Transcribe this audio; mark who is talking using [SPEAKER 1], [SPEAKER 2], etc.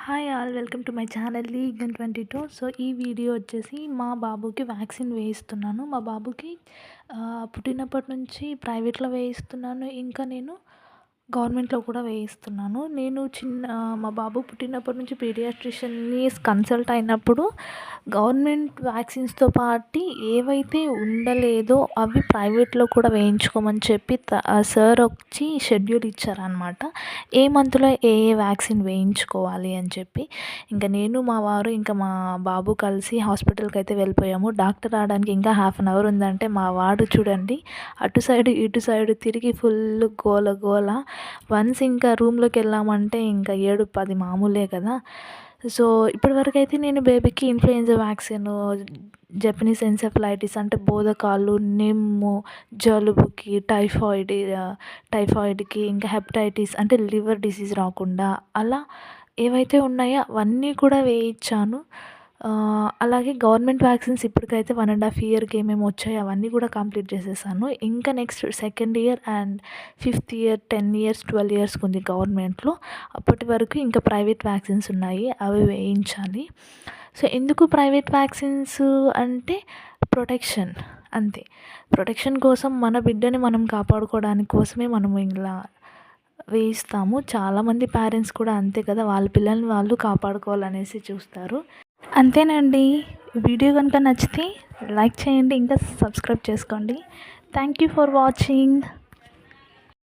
[SPEAKER 1] Hi all welcome to my channel లీగన్ 22. So ఈ video వచ్చేసి మా బాబుకి వ్యాక్సిన్ వేయిస్తున్నాను. మా బాబుకి పుట్టినప్పటి నుంచి ప్రైవేట్లో వేయిస్తున్నాను. ఇంకా నేను గవర్నమెంట్లో కూడా వేయిస్తున్నాను. నేను మా బాబు పుట్టినప్పటి నుంచి పీడియాట్రిషియన్ని కన్సల్ట్ అయినప్పుడు గవర్నమెంట్ వ్యాక్సిన్స్తో పాటు ఏవైతే ఉండలేదో అవి ప్రైవేట్లో కూడా వేయించుకోమని చెప్పి సార్ వచ్చి షెడ్యూల్ ఇచ్చారనమాట. ఏ మంత్లో ఏ ఏ వ్యాక్సిన్ వేయించుకోవాలి అని చెప్పి. ఇంకా నేను మా వారు ఇంకా మా బాబు కలిసి హాస్పిటల్కి అయితే వెళ్ళిపోయాము. డాక్టర్ రావడానికి ఇంకా 1/2 అవర్ ఉందంటే మా వాడు చూడండి అటు సైడు ఇటు సైడు తిరిగి ఫుల్ గోల గోల. వన్స్ ఇంకా రూమ్లోకి వెళ్ళామంటే ఇంకా 7-10 మామూలే కదా. సో ఇప్పటివరకు అయితే నేను బేబీకి ఇన్ఫ్లుయెంజా వ్యాక్సిన్, జపనీస్ ఎన్సెఫలైటిస్ అంటే బోధకాలు, నిమ్ము, జలుబుకి, టైఫాయిడ్కి, ఇంకా హెపటైటిస్ అంటే లివర్ డిసీజ్ రాకుండా అలా ఏవైతే ఉన్నాయో అవన్నీ కూడా వేయించాను. అలాగే గవర్నమెంట్ వ్యాక్సిన్స్ ఇప్పటికైతే 1.5 ఇయర్కి ఏమేమి వచ్చాయో అవన్నీ కూడా కంప్లీట్ చేసేసాను. ఇంకా next 2nd year and 5th year, 10 years, 12 ఇయర్స్కి ఉంది గవర్నమెంట్లో. అప్పటి వరకు ఇంకా ప్రైవేట్ వ్యాక్సిన్స్ ఉన్నాయి, అవి వేయించాలి. సో ఎందుకు ప్రైవేట్ వ్యాక్సిన్స్ అంటే ప్రొటెక్షన్, అంతే. ప్రొటెక్షన్ కోసం మన బిడ్డని మనం కాపాడుకోవడానికి కోసమే మనం ఇలా వేయిస్తాము. చాలామంది పేరెంట్స్ కూడా అంతే కదా, వాళ్ళ పిల్లల్ని వాళ్ళు కాపాడుకోవాలనేసి చూస్తారు. అంతేనండి. వీడియో కనుక నచ్చితే లైక్ చేయండి, ఇంకా సబ్స్క్రైబ్ చేసుకోండి. Thank you for watching.